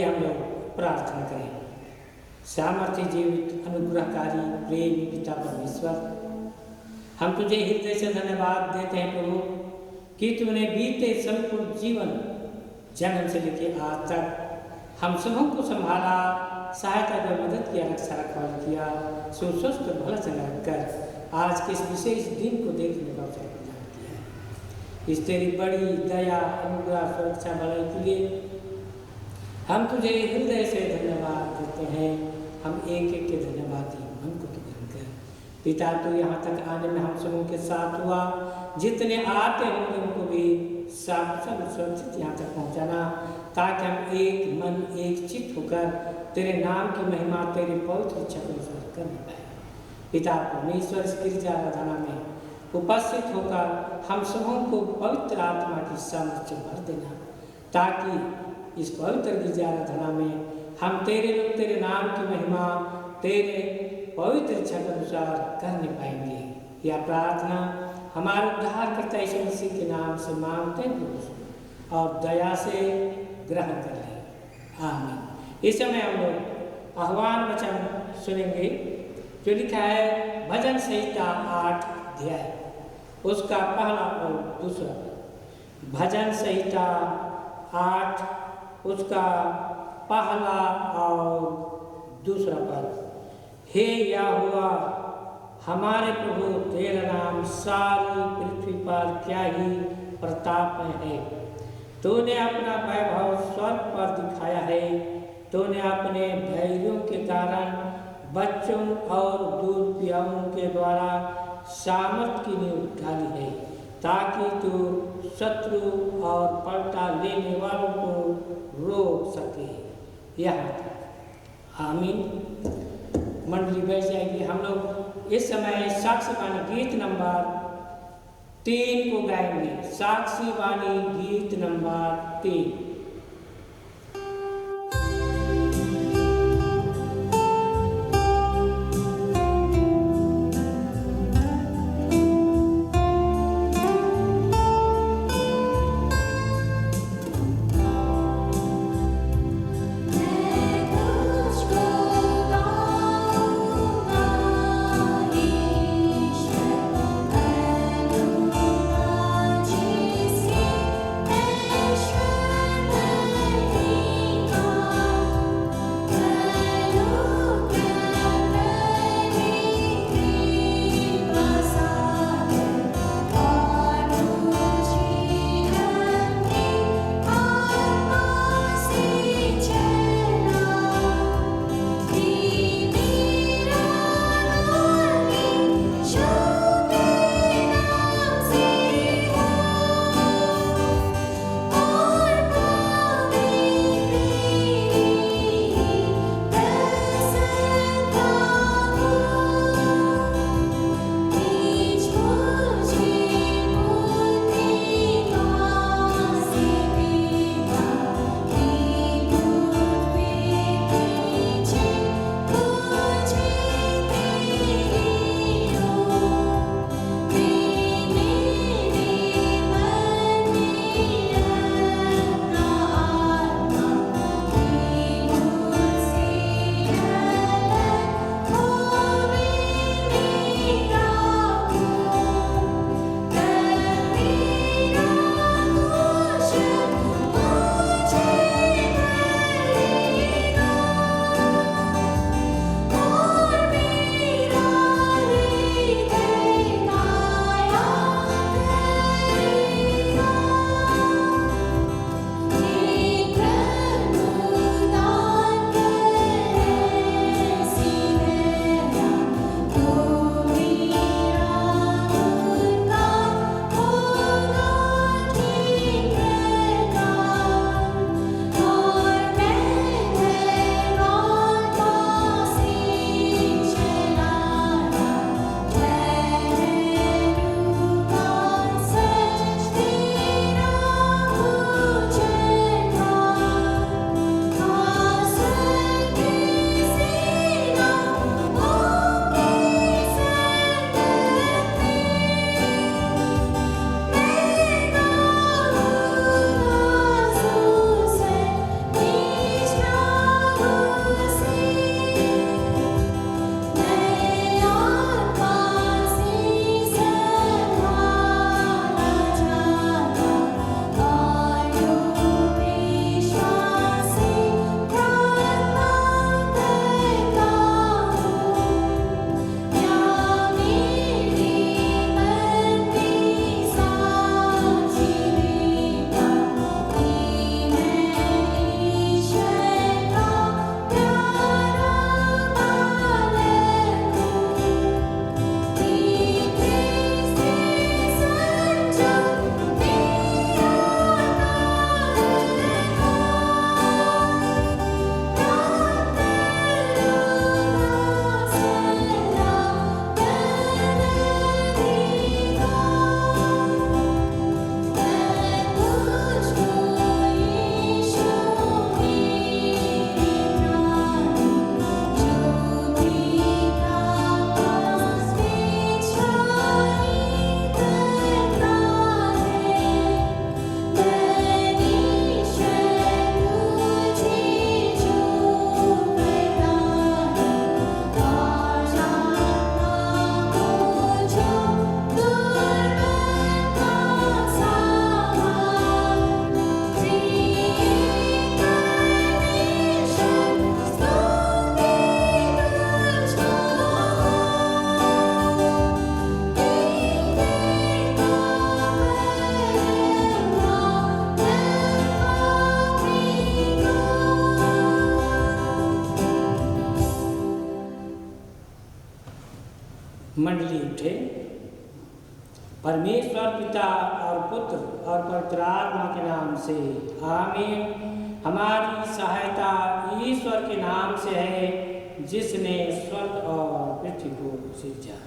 आइए हम लोग प्रार्थना करें। सामर्थ्य जीवित अनुग्रहकारी प्रेमी पिता परमेश्वर, हम तुझे हृदय से धन्यवाद देते हैं प्रभु कि तूने बीते संपूर्ण जीवन जन्म से लेके आज तक हम सबों को संभाला, सहायता कर मदद किया, रक्षा रखवाल किया, सुस्वस्थ भला चंगा रखकर आज के इस विशेष दिन को देखने का अवसर प्रदान किया है। इस तेरी बड़ी दया अनुग्रह सुरक्षा भलाई के लिए हम तुझे हृदय से धन्यवाद देते हैं। हम एक एक के धन्यवादी मन को ग्रहण कर पिता, तो यहाँ तक आने में हम सबों के साथ हुआ, जितने आते होंगे उनको भी सब सुरक्षित यहाँ तक पहुँचाना, ताकि हम एक मन एक चित्त होकर तेरे नाम की महिमा तेरे पवित्र इच्छा के अनुसार कर पाए। पिता परमेश्वर इस गिरजा आराधना में उपस्थित होकर हम सबों को पवित्र आत्मा की सामर्थ्य भर देना, ताकि इस पवित्र गिरजा आराधना में हम तेरे लोग तेरे नाम की महिमा तेरे पवित्र इच्छा के अनुसार करने पाएंगे। यह प्रार्थना हमारे उद्धारकर्ता यीशु मसीह के नाम से मांगते हैं और दया से ग्रहण कर लें, आमीन। इस समय हम लोग आह्वान वचन सुनेंगे जो लिखा है भजन संहिता 8 अध्याय उसका पहला और दूसरा। भजन संहिता 8 उसका पहला और दूसरा पद। हे यहोवा हमारे प्रभु, तेरा नाम सारी पृथ्वी पर क्या ही प्रताप है। तूने अपना वैभव स्वर्ग पर दिखाया है। तूने अपने धैर्यों के कारण बच्चों और दूध पियाओं के द्वारा सामर्थ की नींव डाली है, ताकि तू शत्रु और पलटा लेने वालों को रोक सके। यहाँ तक, आमीन। मंडली बैठ जाएगी। हम लोग इस समय साक्षी वाणी गीत नंबर 3 को गाएंगे। साक्षी वाणी गीत नंबर 3। Ishwar मंडली उठे। परमेश्वर पिता और पुत्र और पवित्र आत्मा के नाम से आमीन। हमारी सहायता ईश्वर के नाम से है जिसने स्वर्ग और पृथ्वी को सृजा।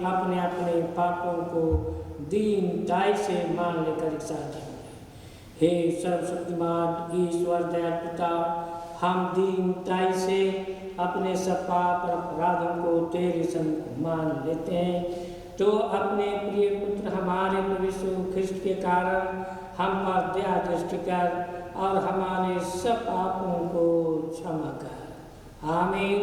अपने अपने पापों को दीनताई से मान लेकर एक साथ हे सर्वशक्तिमान ईश्वर दयाल पिता, हम दीनताई से अपने सब पाप और अपराधों को तेरे सम्मुख मान लेते हैं। तो अपने प्रिय पुत्र हमारे प्रभु यीशु ख्रिस्त के कारण हम पर दया दृष्टि कर और हमारे सब पापों को क्षमा कर। आमीन।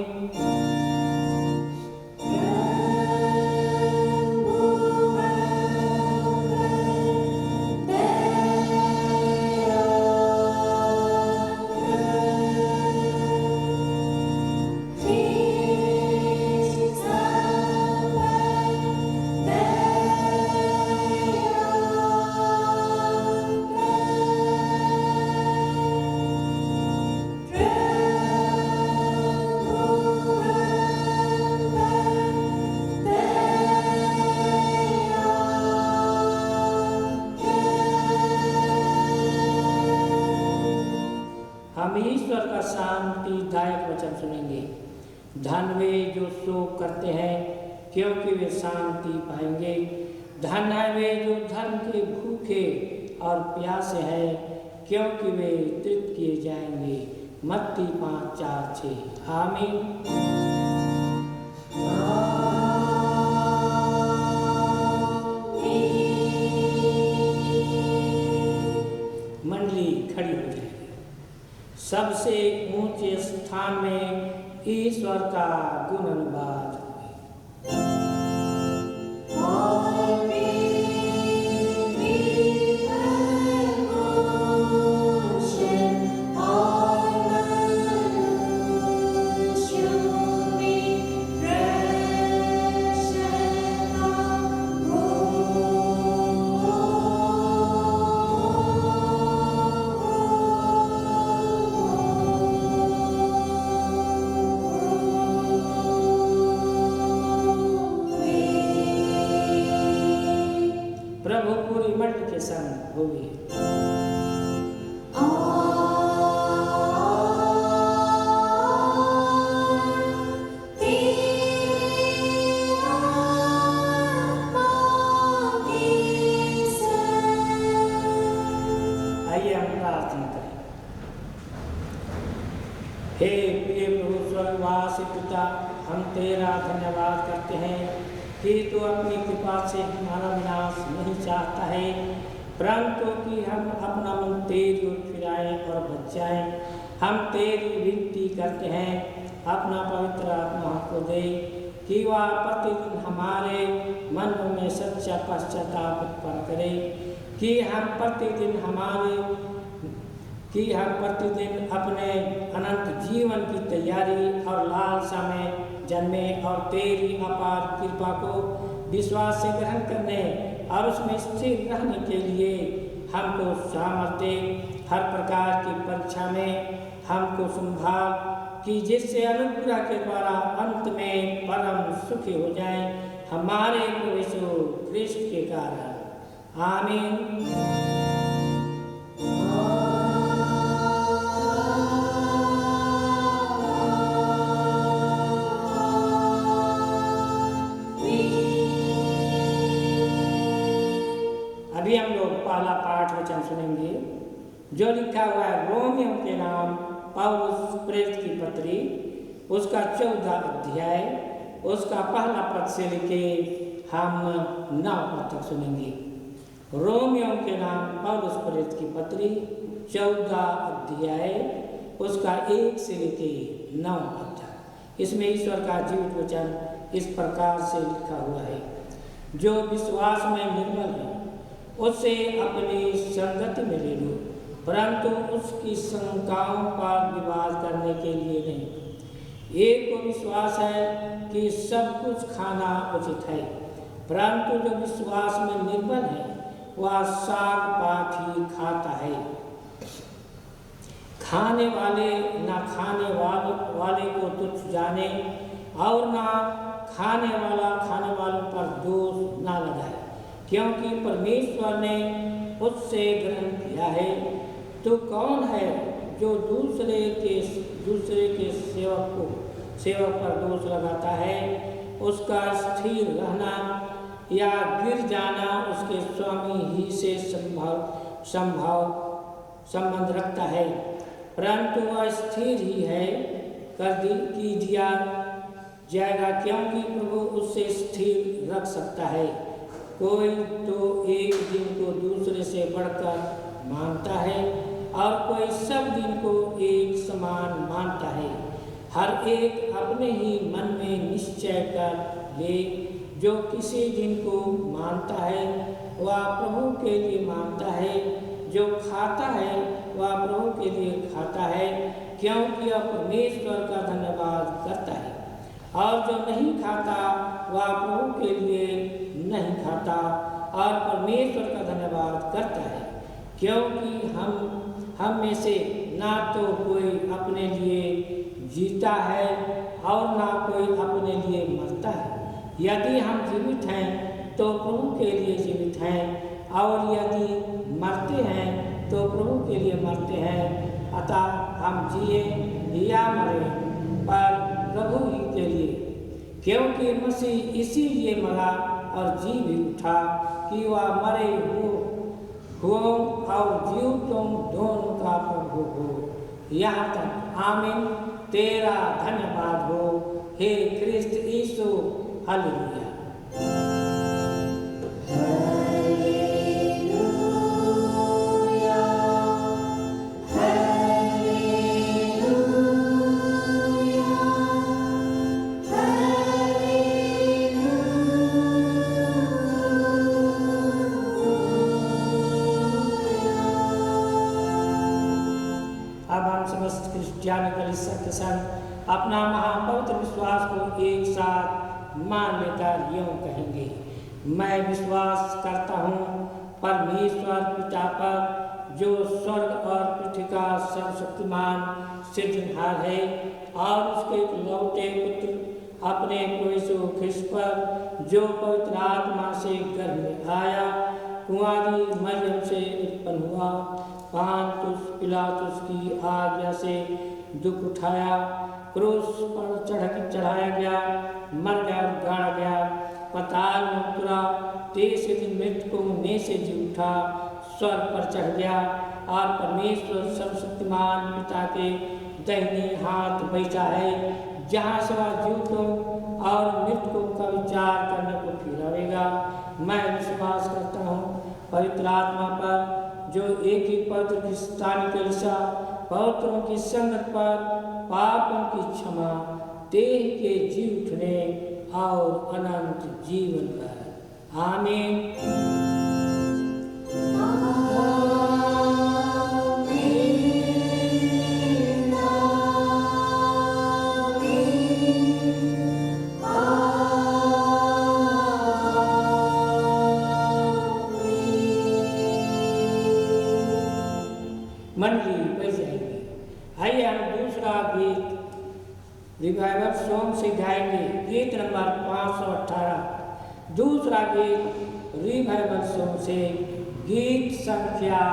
ईश्वर का शांतिदायक वचन सुनेंगे। धन वे जो शोक करते हैं क्योंकि वे शांति पाएंगे। धन है वे जो धर्म के भूखे और प्यासे हैं क्योंकि वे तृप्त किए जाएंगे। मत्ती 5:4-6। आमीन। मंडली खड़ी हो जाए। सबसे ऊंचे स्थान में ईश्वर का गुण अनुवाद। प्रभु पूरी मंडली के संग होगी। आइए हम प्रार्थना करें। हे प्रिय प्रभु स्वर्गवासी पिता, हम तेरा धन्यवाद करते हैं कि तू अपनी कृपा से हमारा विनाश नहीं चाहता है, परंतु कि हम अपना मन तेरी ओर फिराएं और बच जाएं। हम तेरी विनती करते हैं, अपना पवित्र आत्मा को दे कि वह प्रतिदिन हमारे मन में सच्चा पश्चाताप उत्पन्न करे, कि हम प्रतिदिन अपने अनंत जीवन की तैयारी और लालसा में जन्मे और तेरी अपार कृपा को विश्वास से ग्रहण करने और उसमें स्थिर रहने के लिए हमको सामर्थ्य हर प्रकार की परीक्षा में हमको संभाल कि जिससे अनुग्रह के द्वारा अंत में परम सुखी हो जाए हमारे प्रभु यीशु ख्रिस्त के कारण। आमीन। अभी हम लोग पहला पाठ वचन सुनेंगे जो लिखा हुआ है रोमियों के नाम पौलुस प्रेरित की पत्री, उसका 14 अध्याय उसका पहला पद से लेके हम 9 पद तक सुनेंगे। रोमियों के नाम पौलुस प्रेरित की पत्री 14 अध्याय उसका 1 से लेके 9 पद तक। इसमें ईश्वर का जीवित वचन इस प्रकार से लिखा हुआ है। जो विश्वास में निर्मल है उससे अपनी संगति में ले लो, परंतु उसकी शंकाओं पर विवाद करने के लिए नहीं। एक को विश्वास है कि सब कुछ खाना उचित है, परंतु जो विश्वास में निर्बल है वह साग पात ही खाता है। खाने वाले न खाने वाले को तुच्छ जाने और न खाने वालों पर दोष न लगाए, क्योंकि परमेश्वर ने उससे ग्रहण किया है। तो कौन है जो दूसरे के सेवक पर दोष लगाता है? उसका स्थिर रहना या गिर जाना उसके स्वामी ही से संबंध रखता है, परंतु वह स्थिर ही है की दिया जाएगा, क्योंकि प्रभु उससे स्थिर रख सकता है। कोई तो एक दिन को दूसरे से बढ़कर मानता है और कोई सब दिन को एक समान मानता है। हर एक अपने ही मन में निश्चय कर ले, जो किसी दिन को मानता है वह प्रभु के लिए मानता है, जो खाता है वह प्रभु के लिए खाता है, क्योंकि वह परमेश्वर का धन्यवाद करता है। और जो नहीं खाता वह प्रभु के लिए नहीं खाता और परमेश्वर का धन्यवाद करता है, क्योंकि हम में से ना तो कोई अपने लिए जीता है और ना कोई अपने लिए मरता है। यदि हम जीवित हैं तो प्रभु के लिए जीवित हैं, और यदि मरते हैं तो प्रभु के लिए मरते हैं। अतः हम जिए या मरे पर प्रभु ही के लिए, क्योंकि मसीह इसीलिए मरा और जी भी उठा कि वह मरे हुओं और जीवितों दोनों का प्रभु हो। यहाँ तक आमीन। तेरा धन्यवाद हो हे क्रिस्त यीशु। हालेलुया। क्रिश्चियन कलीसिया के संग अपना महापवित्र विश्वास को एक साथ मान लेकर यूं कहेंगे। मैं विश्वास करता हूँ परमेश्वर पिता पर, जो स्वर्ग और पृथ्वी का सर्वशक्तिमान सिद्धिहार है, और उसके लौटे पुत्र अपने प्रभु ख्रिस्त पर, जो पवित्र आत्मा से गर्भ में आया, कुंवारी मरियम से उत्पन्न हुआ, पांतुस पिलातुस की आज्ञा से दुख उठाया, क्रूस पर चढ़ाया गया, मर गया, गाड़ा गया, पाताल में उतरा, तीसरे दिन मृतकों में से जी उठा, स्वर्ग पर चढ़ गया और परमेश्वर सर्वशक्तिमान पिता के दाहिने हाथ बैठा है, जहाँ से वह जीवितों और मृतकों का विचार करने को फिरावेगा। मैं विश्वास करता हूँ पवित्र आत्मा पर, जो एक ही पवित्र क्रिस्तानी कलीसिया, पवित्रों की संगत पर, पापों की क्षमा, देह के जी उठने और अनंत जीवन पर। आमीन। मंडली बज जाएंगे। आइए हम दूसरा गीत रिवाइवल सॉन्ग से गाएंगे, गीत नंबर 518। दूसरा गीत रिवाइवल सॉन्ग से गीत संख्या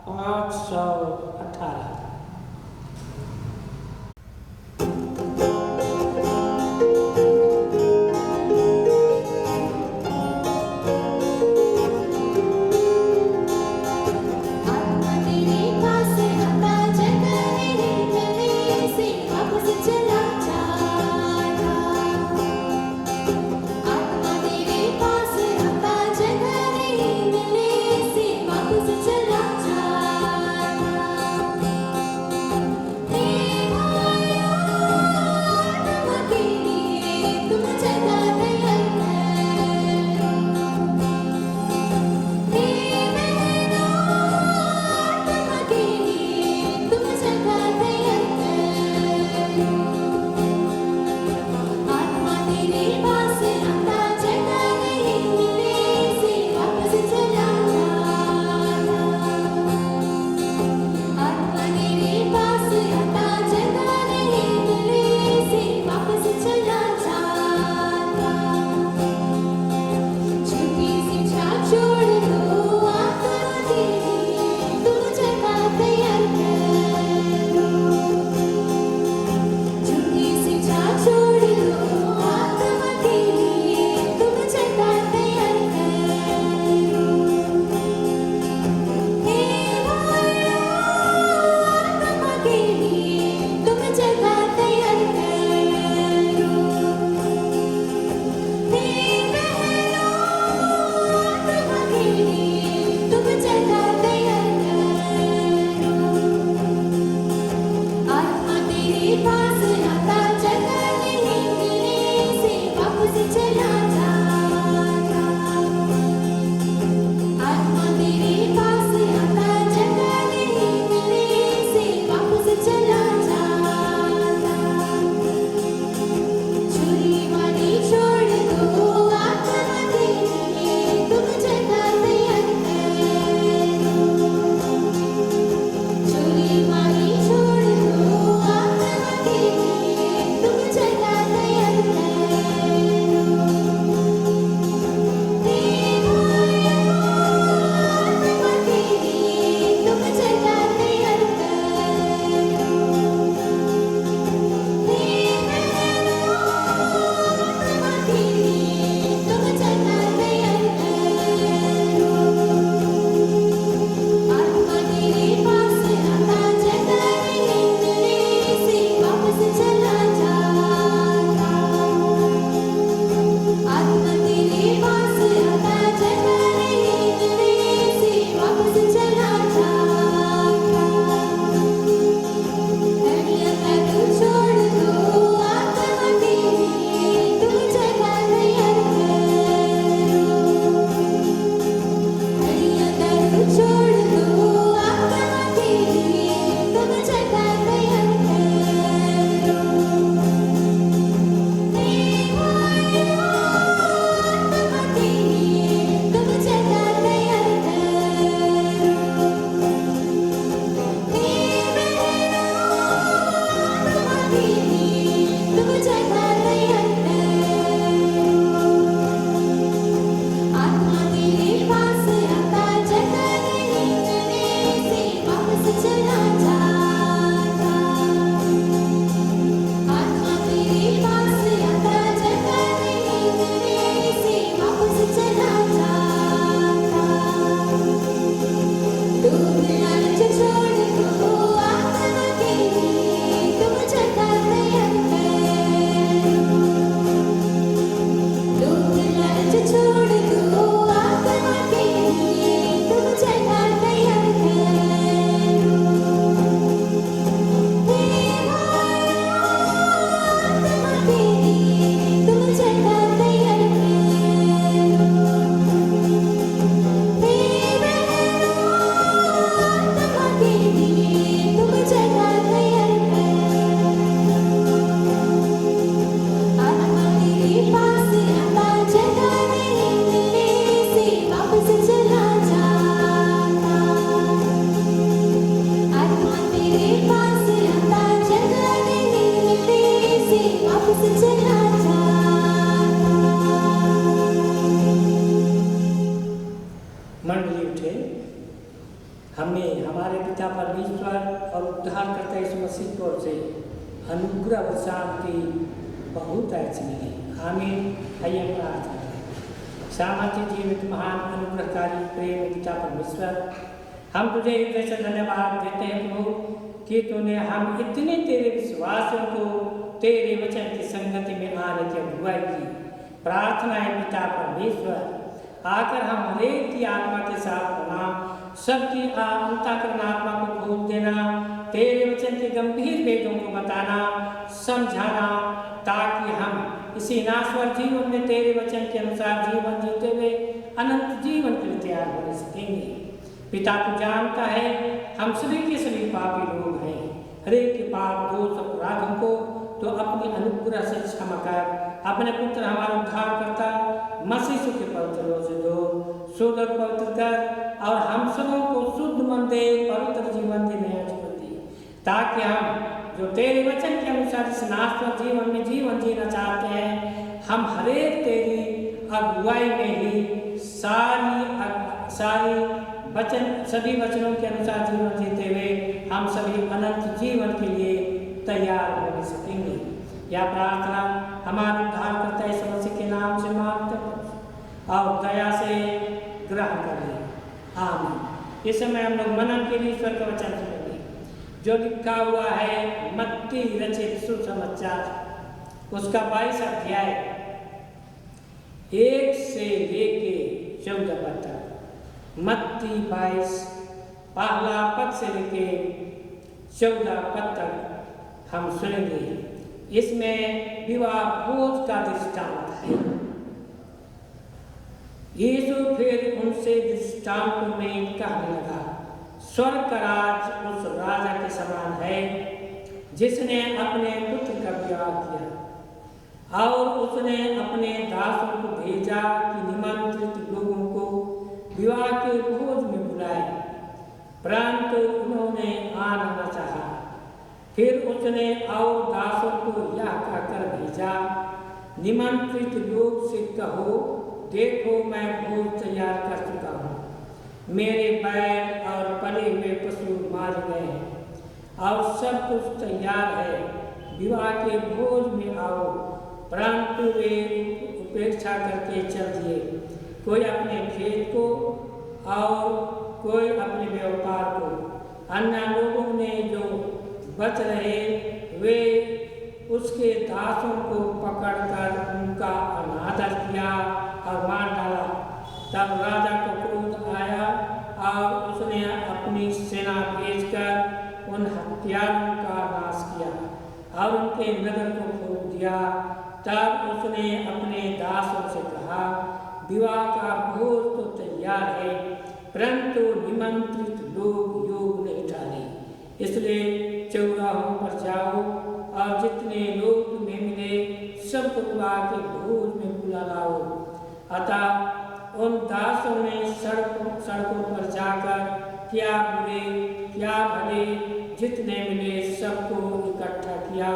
518। मंडली उठे। हमने हमारे पिता परमेश्वर और उद्धारकर्ता यीशु मसीह की ओर से अनुग्रह और शांति बहुत ऐसी मिली। आमीन। आइए प्रार्थना करें। सामर्थ्य जीवित महान अनुग्रहकारी प्रेम पिता परमेश्वर, हम तुझे हृदय से धन्यवाद देते हैं प्रभु कि तूने हम इतने तेरे विश्वासियों को तेरे वचन की संगति में आने की अगुवाई की। प्रार्थना है पिता परमेश्वर, आकर हम हरेक की आत्मा के साथ होना, सबकी अंतःकरण आत्मा को खोल देना, तेरे वचन के गंभीर भेदों को बताना, समझाना, ताकि हम इसी नाश्वर जीवन में तेरे वचन के अनुसार जीवन जीते हुए अनंत जीवन के लिए तैयार होने सकेंगे। पिता तू जानता है हम सभी के सभी पापी लोग हैं। हरेक के पाप दोष अपराधों को तो अपनी अनुग्रह से क्षमा कर, अपने पुत्र हमारा उद्धार करता मसीह के पवित्र रोज से दो शुद्ध और पवित्र कर और हम सबों को शुद्ध मन दे, पवित्र जीवन दे, नया जीवन दे, ताकि हम जो तेरे वचन के अनुसार इस नाश्वर जीवन में जीवन जीना चाहते हैं, हम हरेक तेरी अगुवाई में ही सारी वचन सभी वचनों के अनुसार जीवन जीते हुए हम सभी अनंत जीवन के लिए तैयार हो सकेंगे। यह प्रार्थना हमारे उद्धारकर्ता यीशु मसीह के नाम से मांगते हैं और दया से ग्रहण करें। आमीन। इस समय हम लोग मनन के लिए ईश्वर का वचन सुनेंगे जो लिखा हुआ है मत्ती रचित सुसमाचार उसका 22 अध्याय 1 से लेके 14 पद तक। मत्ती 22 पहला पद से लेके 14 पद तक हम सुनेंगे। इसमें विवाह भोज का दृष्टांत है। यीशु फिर उनसे दृष्टांत में कहने लगा, स्वर्ग का राज उस राजा के समान है जिसने अपने पुत्र का विवाह किया और उसने अपने दासों को भेजा कि निमंत्रित लोगों को विवाह के भोज में बुलाए, परंतु उन्होंने आना न चाहा। फिर उसने और दासों को यह कहकर भेजा, निमंत्रित लोग से कहो, देखो मैं भोज तैयार कर चुका हूँ, मेरे बैल और पले हुए पशु मारे गए हैं और सब कुछ तैयार है, विवाह के भोज में आओ। परंतु वे उपेक्षा करके चल दिए, कोई अपने खेत को और कोई अपने व्यापार को। अन्य लोगों ने जो बच रहे वे उसके दासों को पकड़कर उनका अनादर किया और मार डाला। तब राजा को क्रोध आया और उसने अपनी सेना भेजकर उन हत्यारों का नाश किया और उनके नगर को फोड़ दिया। तब उसने अपने दासों से कहा, विवाह का भोज तो तैयार है, परंतु निमंत्रित लोग योग नहीं ठहरे, इसलिए चौराहों पर जाओ और जितने लोग तुम्हें मिले सबको विवाह के भोज में बुला लाओ। अतः उन दासों ने सड़कों पर जाकर क्या बुरे क्या भले जितने मिले सबको इकट्ठा किया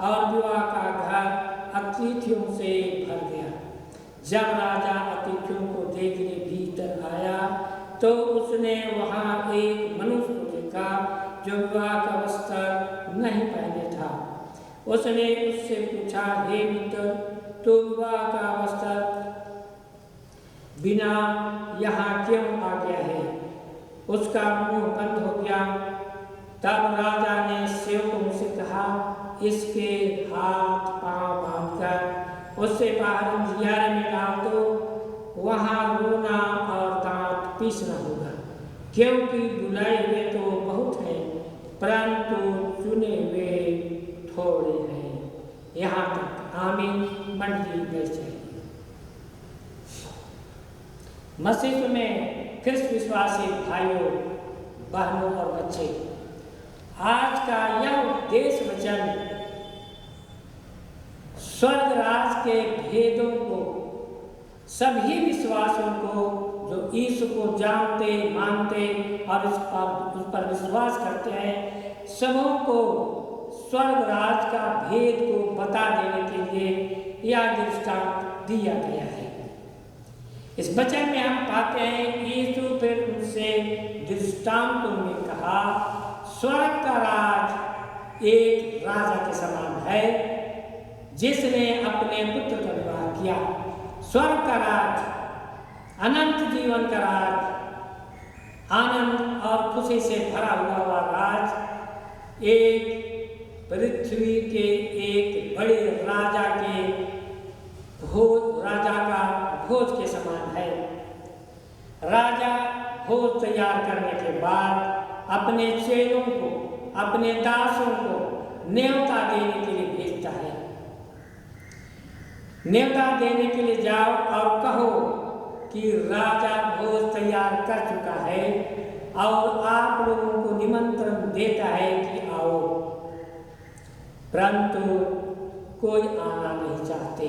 और विवाह का घर अतिथियों से भर गया। जब राजा अतिथियों को देखने भीतर आया तो उसने वहाँ एक मनुष्य को देखा जो विवाह का वस्त्र नहीं पहने था। उसने उससे पूछा, हे मित्र, तो विवाह का वस्त्र बिना यहाँ क्यों आ गया है? उसका मुंह बंद हो गया। तब राजा ने सेवकों से कहा, इसके हाथ पांव बांधकर उससे बाहर अंधियारे में डाल दो, वहाँ रोना और दांत पीसना होगा, क्योंकि बुलाए हुए तो बहुत हैं परंतु चुने हुए थोड़े हैं। यहाँ तक आमीन। मंडली बैठ जाइए। मसीह में ख्रिस्त विश्वासी भाइयों बहनों और बच्चे, आज का यह उपदेश वचन स्वर्ग राज के भेदों को सभी विश्वासियों को जो यीशु को जानते मानते और उस पर विश्वास करते हैं, सबों को स्वर्ग राज का भेद को बता देने के लिए यह दृष्टांत दिया गया है। इस वचन में हम पाते हैं यीशु फिर उनसे दृष्टांतों में कहा, स्वर्ग का राज एक राजा के समान है जिसने अपने पुत्र का विवाह किया। स्वर्ग का राज, अनंत जीवन का राज, आनंद और खुशी से भरा हुआ राज एक पृथ्वी के एक बड़े राजा का भोज के समान है। राजा भोज तैयार करने के बाद अपने चेलों को, अपने दासों को न्योता देने के लिए भेजता है। न्योता देने के लिए जाओ और कहो कि राजा भोज तैयार कर चुका है और आप लोगों को निमंत्रण देता है कि आओ, परंतु कोई आना नहीं चाहते।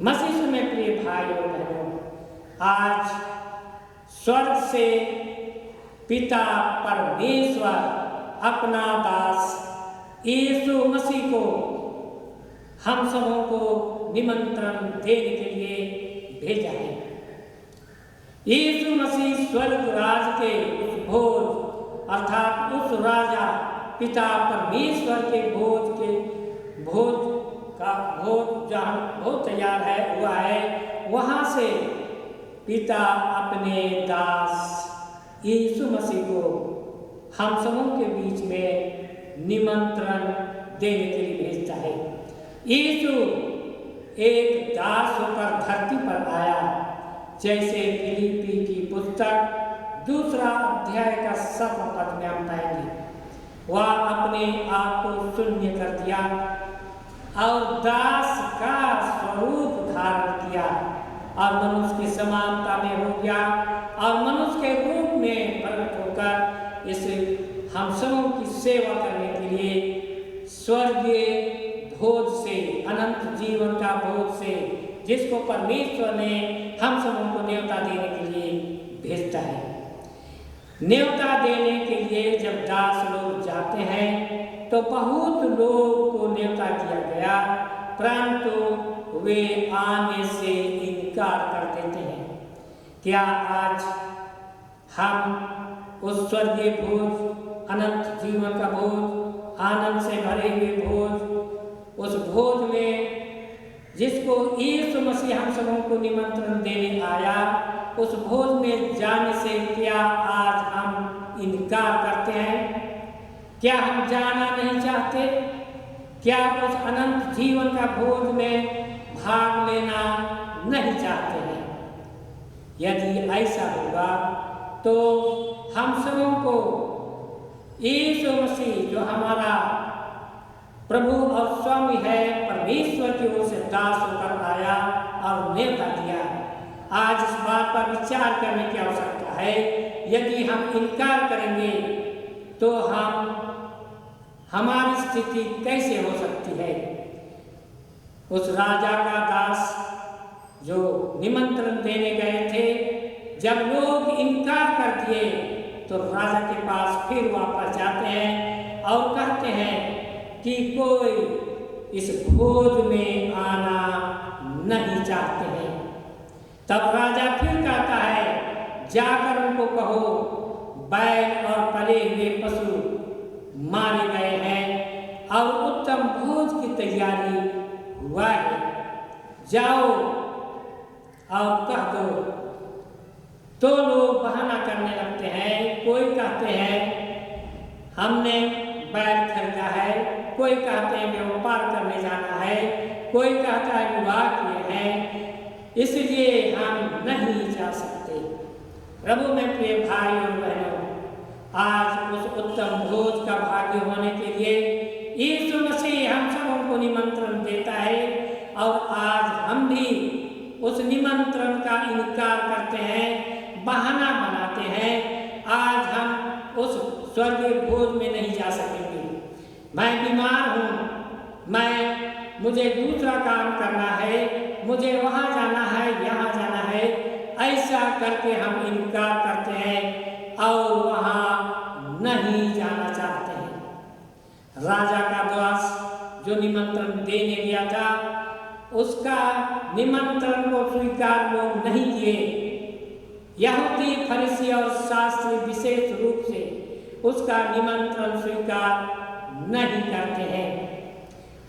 मसीह में प्रिय भाई और बहनों, आज स्वर्ग से पिता परमेश्वर अपना दास यीशु मसीह को हम सबों को निमंत्रण देने के लिए भेजा है। यीशु मसीह स्वर्ग राज के उस भोज अर्थात उस राजा पिता परमेश्वर के भोज जहाँ भोज तैयार है हुआ है, वहाँ से पिता अपने दास यीशु मसीह को हम सबों के बीच में निमंत्रण देने के लिए भेजता है। यीशु एक दास होकर धरती पर आया, जैसे फिलिप्पी की पुस्तक 2 अध्याय का 7वां पद में हम पाएंगे। वह अपने आप को शून्य कर दिया और दास का स्वरूप धारण किया और मनुष्य की समानता में हो गया और मनुष्य के रूप में प्रकट होकर इस हम सबों की सेवा करने के लिए स्वर्गीय भोज से, अनंत जीवन का भोज से, जिसको परमेश्वर ने हम सबों को न्योता देने के लिए भेजता है। न्योता देने के लिए जब दास लोग जाते हैं तो बहुत लोग को न्योता किया गया, परंतु वे आने से इनकार कर देते हैं। क्या आज हम उस स्वर्गीय भोज, अनंत जीवन का भोज, आनंद से भरे हुए भोज, उस भोज में जिसको यीशु मसीह हम सबों को निमंत्रण देने आया, उस भोज में जाने से क्या आज हम इनकार करते हैं? क्या हम जाना नहीं चाहते? क्या उस अनंत जीवन का भोज में भाग लेना नहीं चाहते हैं? यदि ऐसा होगा तो हम सबों को यीशु मसीह जो हमारा प्रभु और स्वामी है, परमेश्वर की ओर से दास होकर आया और न्योता दिया। आज इस बात पर विचार करने की आवश्यकता है। यदि हम इनकार करेंगे तो हमारी स्थिति कैसे हो सकती है? उस राजा का दास जो निमंत्रण देने गए थे, जब लोग इनकार कर दिए तो राजा के पास फिर वापस जाते हैं और कहते हैं कि कोई इस भोज में आना नहीं चाहते हैं। तब राजा फिर कहता है, जाकर उनको कहो बैल और पले हुए पशु मारे गए हैं और उत्तम भोज की तैयारी हुआ है, जाओ और कह दो। तो लोग बहाना करने लगते हैं। कोई कहते हैं हमने बैल खरीदा है, कोई कहते हैं व्यापार करने जाना है, कोई कहता है विवाह किए हैं, इसलिए हम नहीं जा सकते। प्रभु में प्रिय भाई और बहनों, आज उस उत्तम भोज का भाग्य होने के लिए यीशु मसीह हम सबों को निमंत्रण देता है और आज हम भी उस निमंत्रण का इनकार करते हैं, बहाना बनाते हैं। आज हम उस स्वर्गीय भोज में नहीं जा सकेंगे। मैं बीमार हूँ, मुझे दूसरा काम करना है, मुझे वहाँ जाना है, यहाँ जाना है, ऐसा करके हम इनकार करते हैं और वहाँ नहीं जाना चाहते हैं। राजा का दास जो निमंत्रण देने गया था, उसका निमंत्रण को स्वीकार लोग नहीं किए। यहूदी, फरीसी और शास्त्री विशेष रूप से उसका निमंत्रण स्वीकार नहीं करते हैं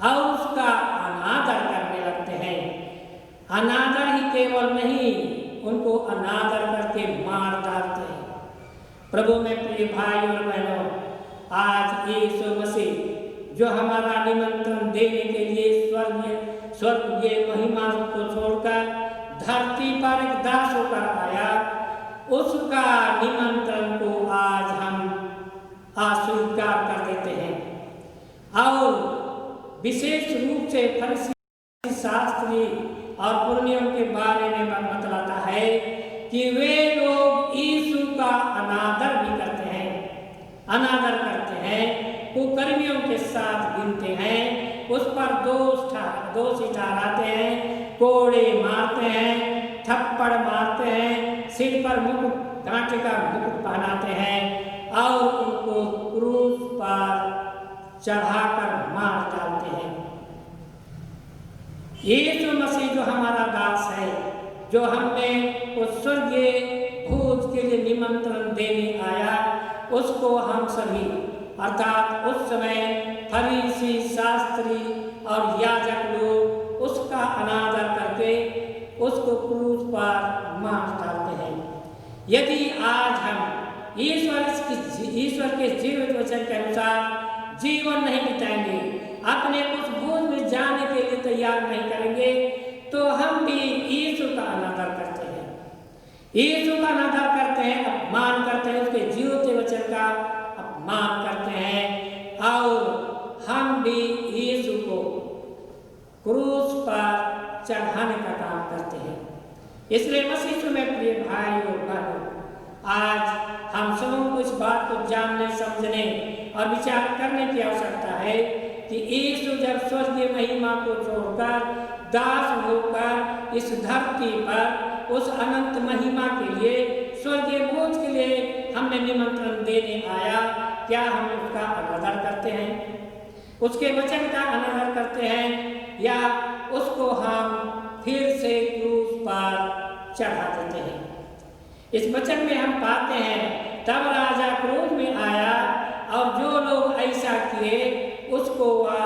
और उसका अनादर करने लगते हैं। अनादर ही केवल नहीं, उनको अनादर करके मार डालते हैं। प्रभु में प्रिय भाई और बहनों, आज यीशु मसीह जो हमारा निमंत्रण देने के लिए स्वर्गीय महिमा को छोड़कर धरती पर एक दास होकर आया, उसका निमंत्रण को आज हम अस्वीकार कर देते हैं और विशेष रूप से फरीसी, शास्त्री और पुरनियों के बारे में बतलाता है कि वे लोग यीशु का अनादर भी करते हैं, अनादर करते हैं, कुकर्मियों के साथ गिनते हैं, उस पर दोषी ठहराते हैं, कोड़े मारते हैं, थप्पड़ मारते हैं, सिर पर मुकुट, कांटे का मुकुट पहनाते हैं और उनको क्रूस पर चढ़ाकर मार डालते हैं। यीशु मसीह जो हमारा दास है, जो हमें उस स्वर्गीय भोज के लिए निमंत्रण देने आया, उसको हम सभी अर्थात उस समय फरीसी, शास्त्री और याजक लोग उसका अनादर करके उसको क्रूस पर मार डालते हैं। यदि आज हम ईश्वर के जीवित वचन के अनुसार जीवन नहीं बिताएंगे, अपने उस भोज में जाने के लिए तैयार नहीं करेंगे, तो हम भी यीशु का अनादर करते हैं, यीशु का अनादर करते हैं, अपमान करते हैं, उसके जीवित वचन का अपमान करते हैं क्रूस पर चढ़ाने का काम करते हैं। इसलिए मसीह में प्रिय भाई और बहनों, आज हम सबों को इस बात को जानने, समझने और विचार करने की आवश्यकता है कि यीशु जब स्वर्गीय महिमा को छोड़कर दास होकर इस धरती पर उस अनंत महिमा के लिए, स्वर्गीय भोज के लिए हमें निमंत्रण देने आया, क्या हम उसका अनादर करते हैं? उसके वचन का अनादर करते हैं या उसको हम फिर से क्रूस पर चढ़ा देते हैं? इस वचन में हम पाते हैं, तब राजा क्रोध में आया और जो लोग ऐसा किए उसको वह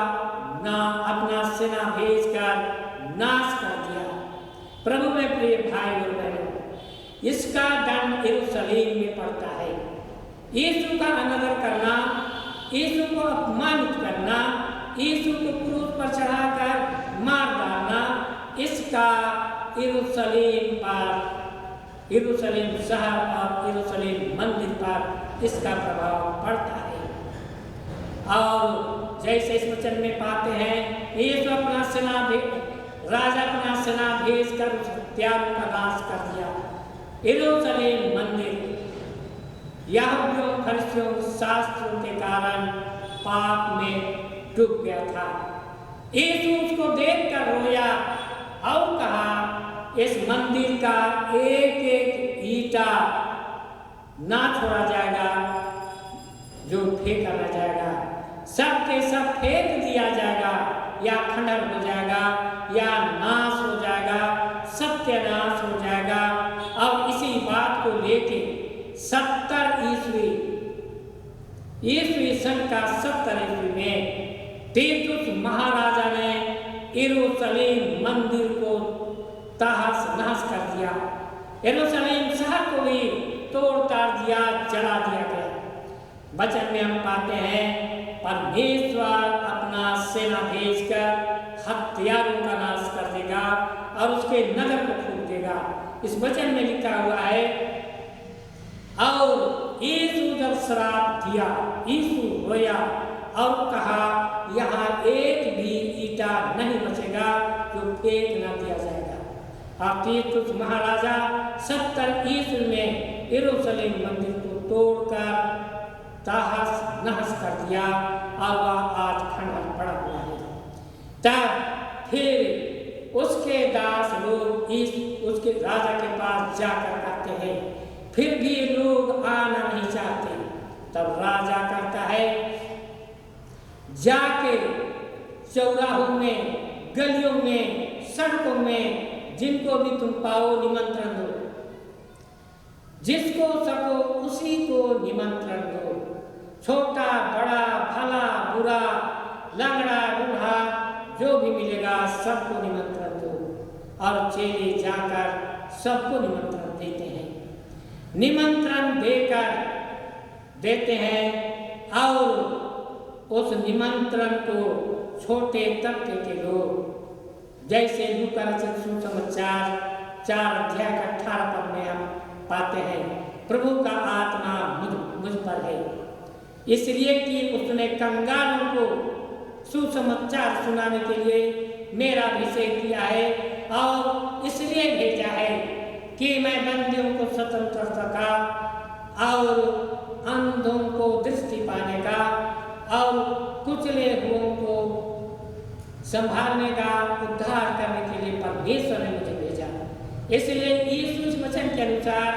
ना अपना सेना भेजकर नाश कर दिया। प्रभु में प्रिय भाई और बहनों, इसका दंड यरूशलेम में पड़ता है। यीशु का अनादर करना, यीशु को अपमानित करना, यीशु को क्रूस पर चढ़ाकर मार डालना, इसका यरूशलेम पर, यरूशलेम शहर और यरूशलेम मंदिर पर इसका प्रभाव पड़ता है। और जैसे इस वचन में पाते हैं, यीशु अपना सेना राजा अपना सेना भेजकर उस हत्यारों का नाश कर दिया। यरूशलेम मंदिर यहूदियों, फरीसियों, शास्त्रों के कारण पाप में डूब गया था। यीशु उसको देखकर रोया और कहा, इस मंदिर का एक एक ईंटा ना छोड़ा जाएगा जो फेंका न जाएगा, सब के सब फेंक दिया जाएगा या खंडर हो जाएगा या नाश हो जाएगा, सत्यानाश हो जाएगा। और इसी बात को लेके 70 ईस्वी सन का 70 ईस्वी में तीतुस महाराजा ने यरूशलेम मंदिर को तहस नहस कर दिया। यरूशलेम शहर को भी तोड़ ताड़ दिया, जला दिया गया। वचन में हम पाते हैं, परमेश्वर अपना सेना भेजकर हत्यारों का नाश कर देगा और उसके नगर को फूंक देगा। इस वचन में लिखा हुआ है, और यीशु जब श्राप दिया, यीशु रोया और कहा, यहाँ एक भी ईंटा नहीं बचेगा जो फेंक न दिया जाएगा। और तीतुस महाराजा 70 ईस्वी में यरूशलेम मंदिर को तोड़कर तहस नहस कर दिया और वह आज खंडहर पड़ा हुआ है। तब फिर उसके दास लोग उसके राजा के पास जाकर कहते हैं, फिर भी लोग आना नहीं चाहते। तब राजा कहता है, जाके चौराहों में, गलियों में, सड़कों में जिनको भी तुम पाओ निमंत्रण दो, जिसको सको उसी को निमंत्रण दो, छोटा बड़ा, भला बुरा, लंगड़ा बूढ़ा, जो भी मिलेगा सबको निमंत्रण दो। और चेले जाकर सबको निमंत्रण देते हैं, निमंत्रण देते हैं और उस निमंत्रण को छोटे तबके के लोग, जैसे लूका रचित सुसमाचार 4 अध्याय का 18 पद में हम पाते हैं, प्रभु का आत्मा मुझ पर है, इसलिए कि उसने कंगालों को सुसमाचार सुनाने के लिए मेरा अभिषेक किया है, और इसलिए भेजा है कि मैं बंदियों को स्वतंत्रता का और अंधों को दृष्टि पाने का और कुचले हुओं को संभालने का, उद्धार करने के लिए परमेश्वर ने मुझे भेजा। इसलिए यीशु इस वचन के अनुसार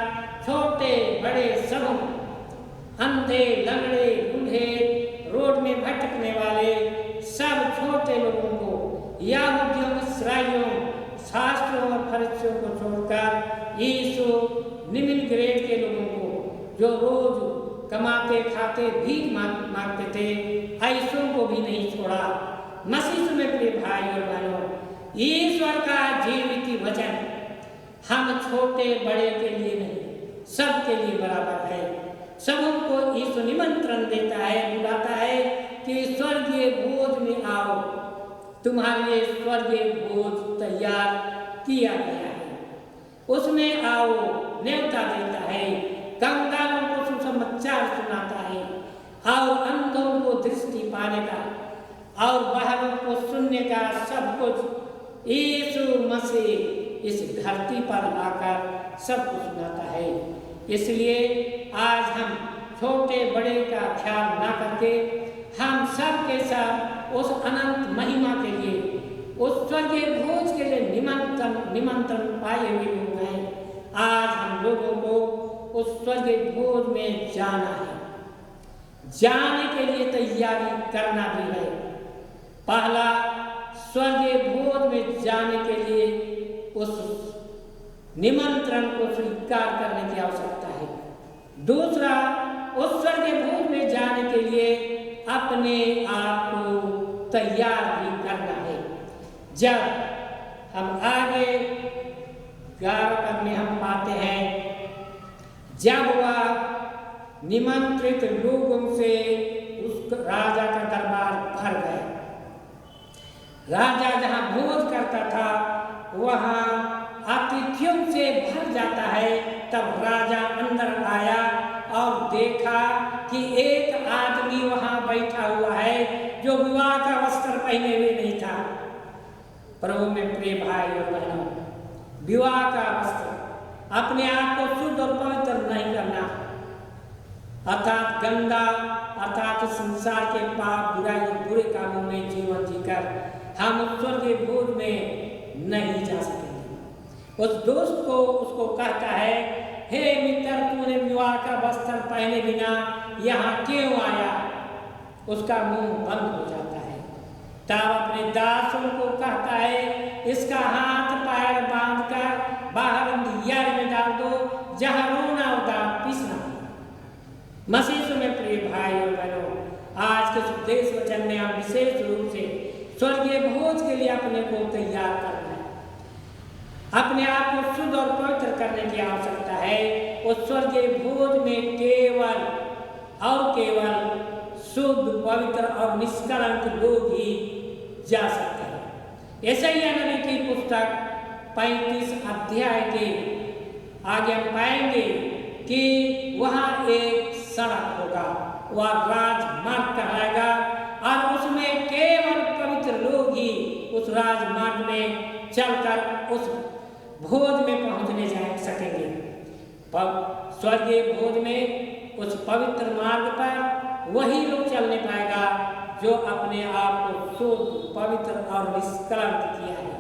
छोटे बड़े सबों, अंधे, लंगड़े, बूढ़े, रोड में भटकने वाले सब छोटे लोगों को, यहूदियों, इस्राएलियों, शास्त्रों और फरीसियों को छोड़कर यीशु निम्न ग्रेड के लोगों को, जो रोज कमाते खाते भीख मांगते थे, ऐसों को भी नहीं छोड़ा। मसीह में प्रिय भाई और बहनों, ईश्वर का जीवित वचन हम छोटे बड़े के लिए नहीं, सबके लिए बराबर है। सबों को यीशु निमंत्रण देता है, बुलाता है कि स्वर्गीय भोज में आओ, तुम्हारे लिए स्वर्गीय भोज तैयार किया गया है, उसमें आओ, न्योता देता है, कंगालों को सुसमाचार सुनाता है और अंधों को दृष्टि पाने का और बाहरों को सुनने का सब कुछ यीशु मसीह इस धरती पर आकर सबको सुनाता है। इसलिए आज हम छोटे बड़े का ख्याल ना करके हम सब के साथ उस अनंत महिमा के लिए, उस स्वर्गीय भोज के लिए निमंत्रण पाए हुए लोग हैं। आज हम लोगों को उस स्वर्गीय भोज में जाना है, जाने के लिए तैयारी करना भी है। पहला, स्वर्गीय भोज में जाने के लिए उस निमंत्रण को स्वीकार करने की आवश्यकता है। दूसरा, उस स्वर्गीय भोज में जाने के लिए अपने आप को तैयार भी करना है। जब हम आगे 11 पद में हम पाते हैं, जब वह निमंत्रित लोगों से उस राजा का दरबार भर गया। राजा जहां भोज करता था वहां अतिथियों से भर जाता है। तब राजा अंदर आया और देखा कि एक आदमी वहां बैठा हुआ है जो विवाह का वस्त्र पहने हुए नहीं था। प्रभु में प्रिय भाई और बहनों, विवाह का वस्त्र, अपने आप को शुद्ध और पवित्र नहीं करना, अर्थात गंदा, अर्थात संसार के पाप बुराई बुरे कामों में जीवन जीकर हम स्वर्गीय भोज में नहीं जा सकेंगे। उस दोस्त को उसको कहता है, हे मित्र, तूने विवाह का वस्त्र पहने बिना यहाँ क्यों आया? उसका मुंह बंद हो जाता है। तब अपने दासों को कहता है, इसका हाथ पैर बांधकर बाहर अंधियारे में डाल दो, जहाँ रोना और दांत पीसना हो। मसीह में प्रिय भाई और बहनों, आज के उपदेश वचन में हम विशेष रूप से स्वर्गीय भोज के लिए अपने को तैयार करना है, अपने आप को शुद्ध और पवित्र करने की आवश्यकता है। उस स्वर्गीय भोज में केवल और केवल शुद्ध, पवित्र और निष्कलंक लोग ही जा सकते हैं। यशायाह नबी की पुस्तक 35 अध्याय के आगे हम पाएंगे कि वहाँ एक सड़क होगा, वह राजमार्ग कहलाएगा और उसमें केवल पवित्र लोग ही उस राजमार्ग में चलकर उस भोज में पहुंचने जा सकेंगे। स्वर्गीय भोज में उस पवित्र मार्ग पर वही लोग चलने पाएगा जो अपने आप को शुद्ध, पवित्र और निष्कलंक किया है।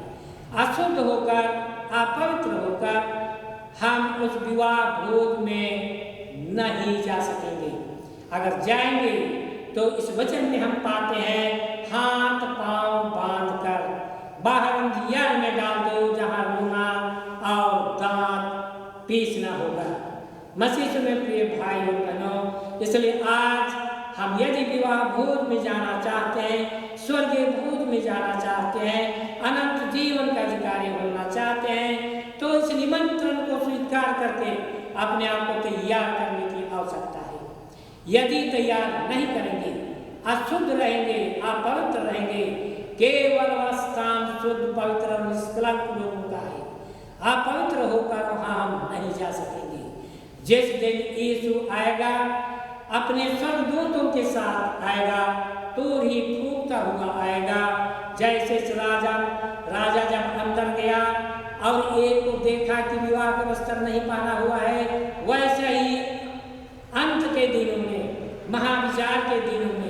अशुद्ध होकर, अपवित्र होकर हम उस विवाह भोज में नहीं जा सकेंगे। अगर जाएंगे तो इस वचन में हम पाते हैं, हाथ पांव बांधकर बाहर अंधियारे में डाल दो, जहां रोना और दांत पीसना होगा। मसीह में प्रिय भाई और बहनों, इसलिए आज हम यदि विवाह भोज में जाना चाहते हैं, स्वर्गीय भोज में जाना चाहते हैं, अनंत जीवन का अधिकारी होना चाहते हैं, तो इस निमंत्रण को स्वीकार करके अपने आप को तैयार करने की आवश्यकता है। यदि तैयार नहीं करेंगे, अशुद्ध रहेंगे, अपवित्र रहेंगे, केवल वह स्थान शुद्ध, पवित्र और निष्कलंक लोगों का है। अपवित्र होकर वहां हम नहीं जा सकेंगे। जिस दिन यीशु आएगा, अपने स्वर्गदूतों के साथ आएगा, तो ही फूंकता हुआ आएगा। जैसे राजा जब अंदर गया और एक को देखा कि विवाह का वस्त्र नहीं पहना हुआ है, वैसे ही अंत के दिनों में, महाविचार के दिनों में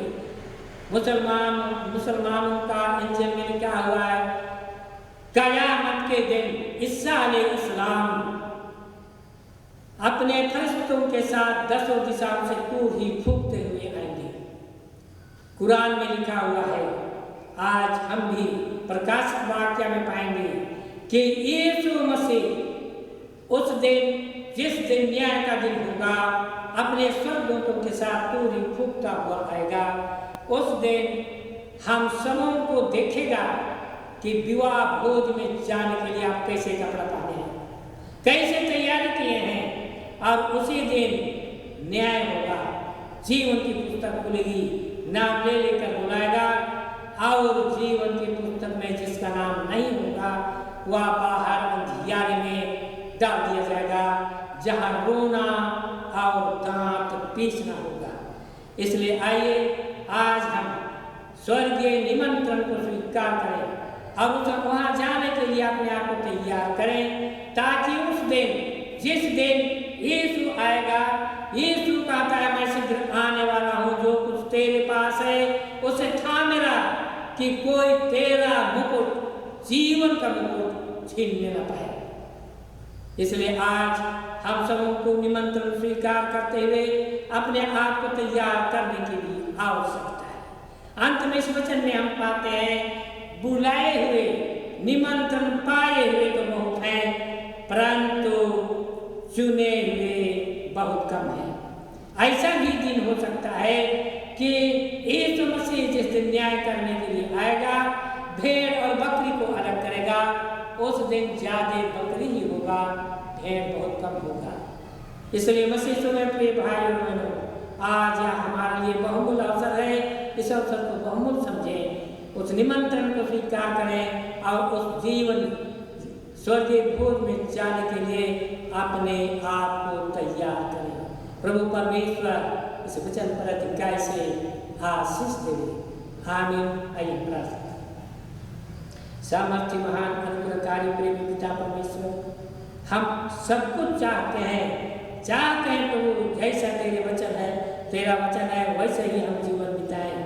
मुसलमानों का इंजन में लिखा हुआ है, कयामत के दिन ईसा अलैहिस्सलाम अपने फरिश्तों के साथ 10 दिशाओं से दूर ही फूंकते हुए आएंगे। कुरान में लिखा हुआ है। आज हम भी प्रकाशित वाक्य में पाएंगे कि यीशु मसीह उस दिन, जिस दिन न्याय का दिन होगा, अपने स्वर्गदूतों के साथ दूर ही फूंकता हुआ आएगा। उस दिन हम सबों को देखेगा कि विवाह भोज में जाने के लिए आप कैसे कपड़ा पहने हैं, कैसे तैयारी किए हैं, और उसी दिन न्याय होगा। जीवन की पुस्तक खुलेगी, नाम ले लेकर बुलाएगा, और जीवन की पुस्तक में जिसका नाम नहीं होगा वह बाहर अंधियारे में डाल दिया जाएगा, जहां रोना और दांत पीसना होगा। इसलिए आइए आज हम स्वर्गीय स्वीकार करें और उस वहाँ जाने के लिए अपने आप को तैयार करें, ताकि उस दिन, जिस दिन यीशु आएगा, यीशु कहता है मैं शीघ्र आने वाला हूँ, जो कुछ तेरे पास है उसे थामे रख, कि कोई तेरा मुकुट, जीवन का मुकुट छीनने न पाए। इसलिए आज हम सबों को निमंत्रण स्वीकार करते हुए अपने आप को तैयार करने की भी आवश्यकता है। अंत में इस वचन में हम पाते हैं, बुलाए हुए, निमंत्रण पाए हुए तो बहुत हैं, परंतु चुने हुए बहुत कम हैं। ऐसा भी दिन हो सकता है कि यीशु मसीह जिस दिन न्याय करने के लिए आएगा, भेड़ और बकरी को अलग करेगा, उस दिन ज्यादा बकरी ही होगा, भेड़ बहुत कम होगा। इसलिए मसीह में प्रिय भाई और बहनों, आज यह हमारे लिए बहुमूल्य अवसर है। इस अवसर को बहुमूल्य समझें, उस निमंत्रण को स्वीकार करें और उस जीवन स्वर्गीय भोज में जाने के लिए अपने आप को तैयार करें। प्रभु परमेश्वर इस वचन पर अधिकाय से आशीष देवे। आमीन। आइए प्रार्थना। सामर्थ्य महान अनुग्रहकारी प्रेमी पिता परमेश्वर, हम सब कुछ चाहते हैं प्रभु, जैसा तेरे वचन है, तेरा वचन है, वैसे ही हम जीवन बिताएं,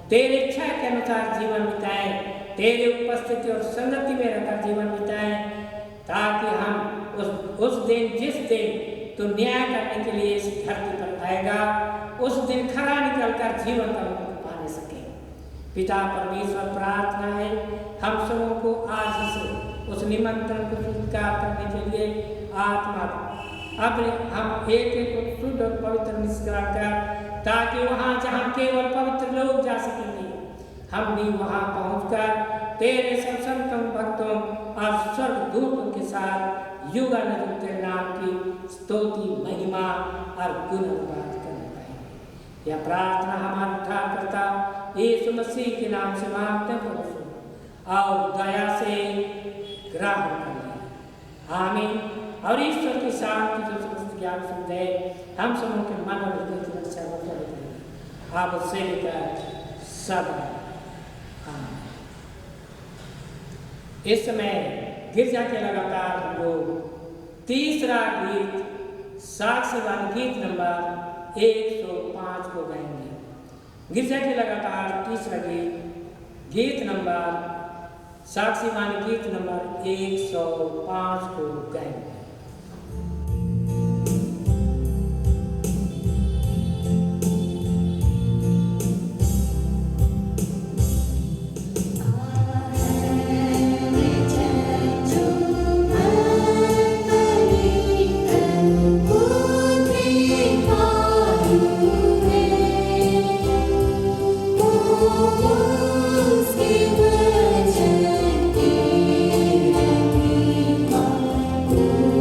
तेरी इच्छा के अनुसार जीवन बिताएं, तेरे उपस्थिति और संगति में रहकर जीवन बिताएं, ताकि हम उस दिन, जिस दिन तो न्याय करने के लिए इस धरती पर आएगा, उस दिन खरा निकलकर जीवन का मुकुट पाने सके। पिता परमेश्वर, प्रार्थना है हम सबों को आज से उस निमंत्रण को स्वीकार करने के लिए आत्मा अपने हम एक शुद्ध और पवित्र निष्करण कर, ताकि वहाँ जहाँ केवल पवित्र लोग जा सकेंगे, हम भी वहाँ पहुँचकर तेरे सब संतों, भक्तों और स्वर्गदूतों के साथ युगानुयुग तेरे नाम की स्तुति, महिमा और गुणगान करने पाएंगे। यह प्रार्थना हमारा उद्धारकर्ता यीशु मसीह के नाम से मांगते हैं और दया से ग्रहण करें। आमीन। और ईश्वर की शांति जो समस्त ज्ञान सुनते हम सबों के मन और हृदय की रक्षा करें, आप उससे लेकर सब। इस समय गिरजा के लगातार हम लोग तीसरा गीत, साक्ष्यवान गीत नंबर 105 को गाएंगे। गिरजा के लगातार तीसरा गीत, गीत नंबर साक्ष्यवान गीत नंबर 105 को गाएंगे। Thank you.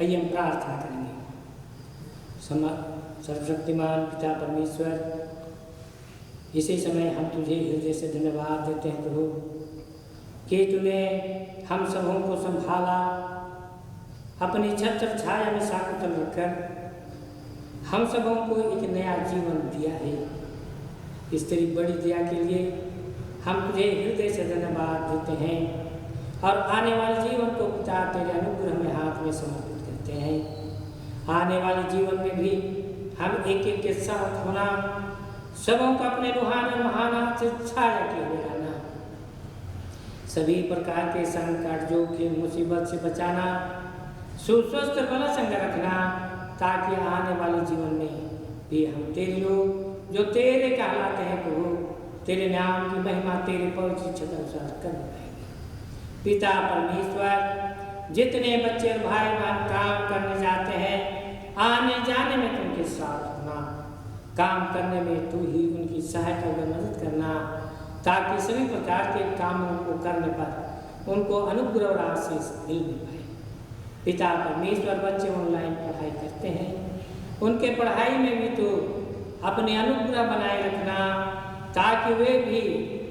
आइए हम प्रार्थना करेंगे। सर्वशक्तिमान पिता परमेश्वर, इसी समय हम तुझे हृदय से धन्यवाद देते हैं प्रभु कि तूने हम सबों को संभाला, अपनी छत्र छाया में साकुतल रखकर हम सबों को एक नया जीवन दिया है। इस तेरी बड़ी दया के लिए हम तुझे हृदय से धन्यवाद देते हैं और आने वाले जीवन को पिता तेरे अनुग्रह में हाथ में समर्पित करते हैं। आने वाले जीवन में भी हम एक एक के साथ होना, सबों को अपने रूहानी महान हाथ से छाया किए हुए रहना, सभी प्रकार के संकट जोखिम मुसीबत से बचाना, सुस्वस्थ बला संग रखना, ताकि आने वाले जीवन में भी हम तेरे लोग जो तेरे कहलाते हैं प्रभु, तेरे नाम की महिमा तेरे पवित्र इच्छा के अनुसार कर पाएंगे। पिता परमेश्वर, जितने बच्चे और भाई बहन काम करने जाते हैं, आने जाने में तुम उनके साथ होना, काम करने में तू ही उनकी सहायता व मदद करना, ताकि सभी प्रकार के कामों को करने पर उनको अनुग्रह और आशीष मिल पाए। पिता परमेश्वर, बच्चे ऑनलाइन पढ़ाई करते हैं, उनके पढ़ाई में भी तो अपने अनुग्रह बनाए रखना, ताकि वे भी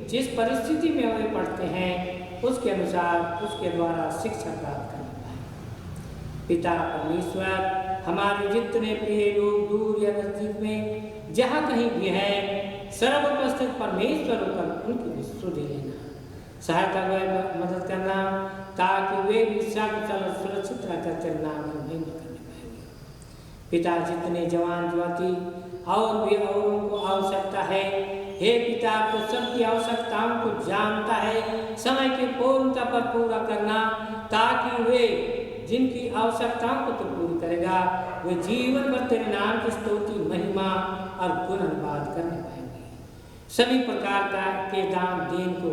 जिस परिस्थिति में वे पढ़ते हैं उसके अनुसार उसके द्वारा शिक्षा प्राप्त कर पाए। पिता परमेश्वर, हमारे जितने प्रिय लोग दूर या नजदीक में जहाँ कहीं भी हैं, सर्वोपस्थित परमेश्वर होकर उनकी भी सुधि लेना, सहायता व मदद करना, ताकि वे भी सकुशल सुरक्षित रहकर तेरे नाम की महिमा करने पाएंगे। पिता, जितने जवान युवती और भी औरों को आवश्यकता है, हे पिता, तो सबकी आवश्यकताओं को जानता है, समय की पूर्णता पर पूरा करना, ताकि वे जिनकी आवश्यकताओं को तो पूरी करेगा, वे जीवन भर तेरे नाम की स्तुति महिमा और गुणगान करने पाएंगे। सभी प्रकार के दान देन को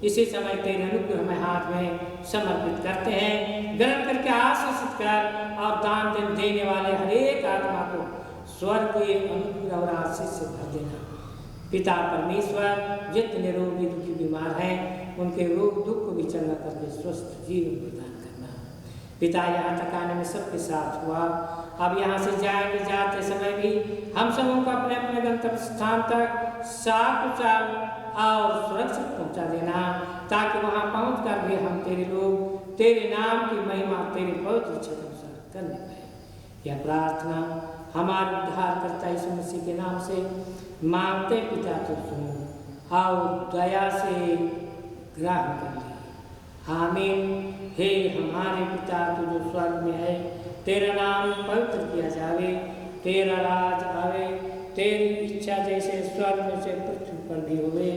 इसी समय तेरे अनुग्रह में हाथ में समर्पित करते हैं। ग्रहण करके आशीषित कर और दान देने वाले हर एक आत्मा को स्वर्गीय अनुग्रह और आशीष से भर देना। पिता परमेश्वर, जितने रोगी दुखी बीमार हैं, उनके रोग दुख को भी चंगा करके स्वस्थ जीवन प्रदान करना। पिता, यहाँ तक आने में सबके साथ हुआ, अब यहाँ से जाएंगे, जाते समय भी हम सबों को अपने अपने गंतव्य स्थान तक साकुशल और सुरक्षित पहुँचा देना, ताकि वहाँ पहुँच कर भी हम तेरे लोग तेरे नाम की महिमा तेरे पवित्र इच्छा के अनुसार करने पाए। यह प्रार्थना हमारे उद्धारकर्ता यीशु मसीह के नाम से मांगते पिता, तो सुनो और दया से ग्रहण कर ले। आमीन। हे हमारे पिता, तू जो स्वर्ग में है, तेरा नाम पवित्र किया जावे, तेरा राज आवे, तेरी इच्छा जैसे स्वर्ग में से पृथ्वी पर भी हुए।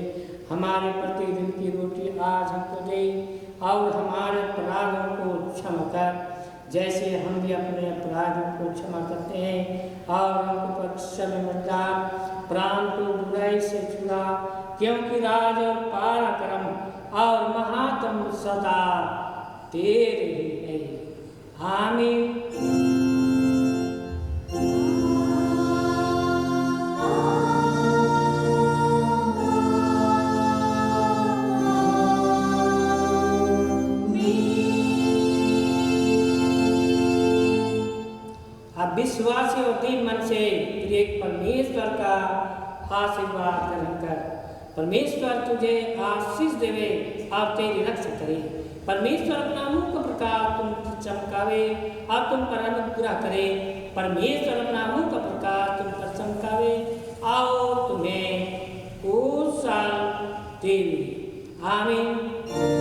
हमारे प्रतिदिन की रोटी आज हमको दे और हमारे अपराधों को क्षमा कर, जैसे हम भी अपने अपराधों को क्षमा करते हैं, और हमको परीक्षा में मत डाल, प्राण को बुराई से छुड़ा, क्योंकि राज और पराक्रम और महात्म सदा तेरे ही है। आमीन। अब विश्वासी और दीन मन से एक परमेश्वर का आशीर्वाद ग्रहण कर। परमेश्वर तुझे आशीष देवे और तेरी रक्षा करे। परमेश्वर अपना मुख का प्रकाश तुम चमकावे और तुम पर अनुग्रह करे। परमेश्वर अपना मुख का प्रकाश तुम पर चमकावे और तुम्हें उस साल देवे। आमीन।